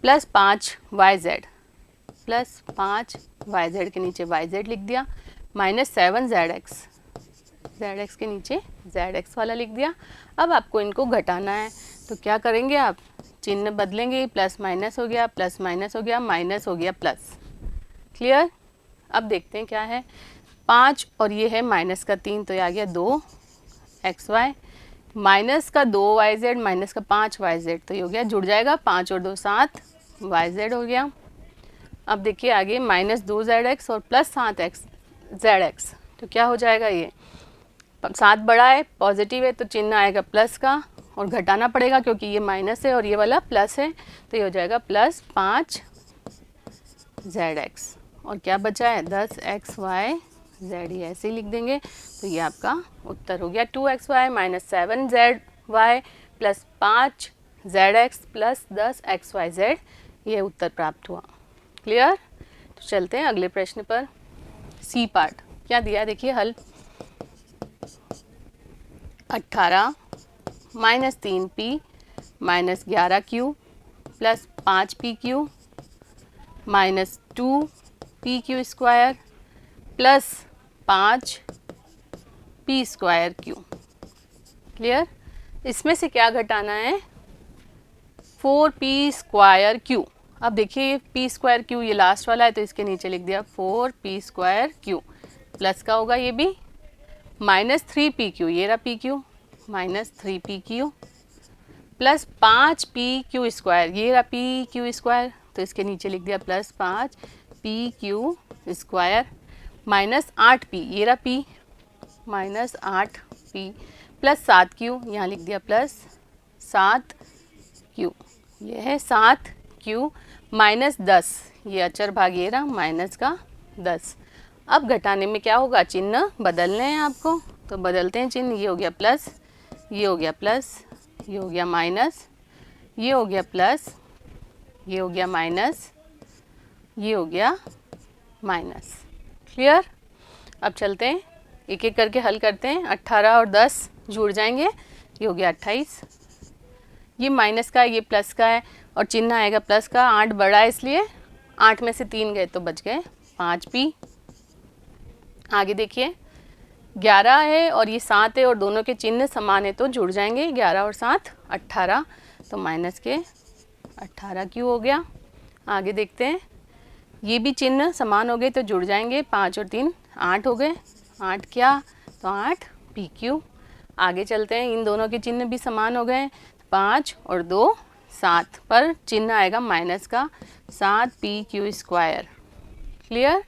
प्लस 5yz, प्लस 5yz के नीचे yz लिख दिया, माइनस 7zx, zx के नीचे zx वाला लिख दिया। अब आपको इनको घटाना है तो क्या करेंगे आप, चिन्ह बदलेंगे, प्लस माइनस हो गया, प्लस माइनस हो गया, माइनस हो गया प्लस। क्लियर। अब देखते हैं क्या है, 5 और ये है माइनस का 3 तो ये आ गया 2xy, माइनस का 2yz माइनस का 5yz तो ये हो गया, जुड़ जाएगा 5 और 2 7yz हो गया। अब देखिए आगे माइनस 2zx और प्लस 7zx तो क्या हो जाएगा, ये 7 बड़ा है पॉजिटिव है तो चिन्ह आएगा प्लस का और घटाना पड़ेगा क्योंकि ये माइनस है और ये वाला प्लस है तो ये हो जाएगा प्लस 5zx और क्या बचा है 10xy z, ये ऐसे ही लिख देंगे। तो ये आपका उत्तर हो गया 2xy minus 7zy plus 5zx plus 10xyz, ये उत्तर प्राप्त हुआ। क्लियर। तो चलते हैं अगले प्रश्न पर। सी पार्ट क्या दिया है देखिए, हल 18 minus 3p minus 11q plus 5pq minus 2pq square plus 5p square q। Clear. इसमें से क्या घटाना है, 4p स्क्वायर q। अब देखिए p स्क्वायर q ये लास्ट वाला है तो इसके नीचे लिख दिया 4p स्क्वायर q, प्लस का होगा ये भी, माइनस 3pq, ये रहा pq, minus 3pq plus 5pq square, ये रहा pq स्क्वायर तो इसके नीचे लिख दिया plus 5pq square minus 8p, ये रहा p, minus 8p plus 7q, यहाँ लिख दिया प्लस 7q, ये है 7q माइनस 10, ये अचर भाग ये रहा माइनस का 10। अब घटाने में क्या होगा, चिन्ह बदलने हैं आपको तो बदलते हैं चिन्ह, ये हो गया प्लस, ये हो गया प्लस, ये हो गया माइनस, ये हो गया प्लस, ये हो गया माइनस, ये हो गया माइनस। क्लियर। अब चलते हैं एक एक करके हल करते हैं। 18 और 10 जुड़ जाएंगे, ये हो गया 28, ये माइनस का है ये प्लस का है और चिन्ह आएगा प्लस का, 8 बड़ा है इसलिए 8 में से 3 गए तो बच गए 5p। आगे देखिए 11 है और ये 7 है और दोनों के चिन्ह समान है तो जुड़ जाएंगे, 11 और 7 18 तो माइनस के 18q हो गया। आगे देखते हैं, ये भी चिन्ह समान हो गए तो जुड़ जाएंगे, 5 और 3 8 हो गए, 8 क्या तो 8pq। आगे चलते हैं, इन दोनों के चिन्ह भी समान हो गए, 5 और 2 7 पर चिन्ह आएगा माइनस का 7pq स्क्वायर। क्लियर।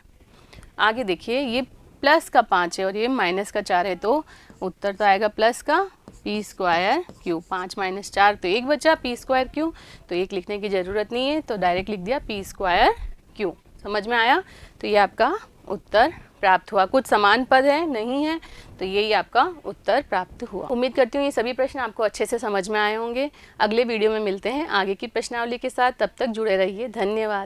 आगे देखिए ये प्लस का 5 है और ये माइनस का 4 है तो उत्तर तो आएगा प्लस का p स्क्वायर q, 5 माइनस 4 तो 1 बचा p स्क्वायर q, तो 1 लिखने की ज़रूरत नहीं है तो डायरेक्ट लिख दिया p स्क्वायर q। समझ में आया। तो ये आपका उत्तर प्राप्त हुआ। कुछ समान पद है नहीं है तो यही आपका उत्तर प्राप्त हुआ। उम्मीद करती हूँ ये सभी प्रश्न आपको अच्छे से समझ में आए होंगे। अगले वीडियो में मिलते हैं आगे की प्रश्नावली के साथ, तब तक जुड़े रहिए। धन्यवाद।